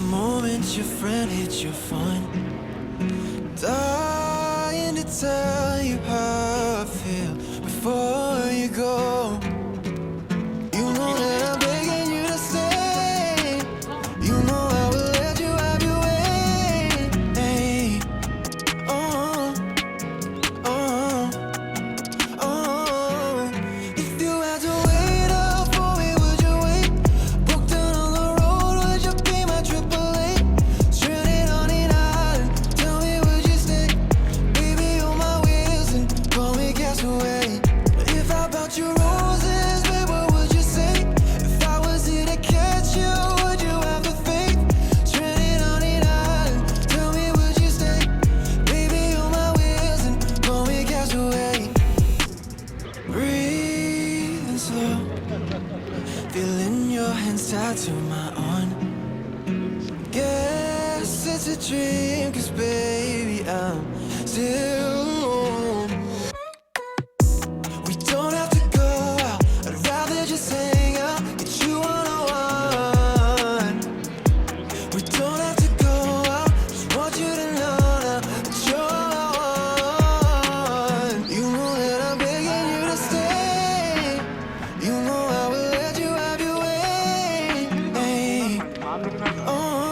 moment your friend hits your phone, dying to tell you how I feel before you go. You know that I'm begging you to stay. You know I will let you have your way. Hey. Oh, oh, oh. If you had to wait up for me, would you wait? Broke down on the road, would you be my AAA? Stranded on an island, tell me would you stay? Baby, on my wheels and call me castaway. If I bought you roses, baby, what would you say? If I was here to catch you, would you have the faith? Stranded on an island, tell me would you stay? Baby, on my wheels and call me castaway. Breathing slow, feeling your hands tied to my arm. Guess it's a dream, 'cause baby, I'm still alone. We don't have to go out, I'd rather just hang out, get you one-on-one. We don't have to go out, just want you to know now that you're my one. You know that I'm begging you to stay. You know I will let you have your way. Hey. Oh.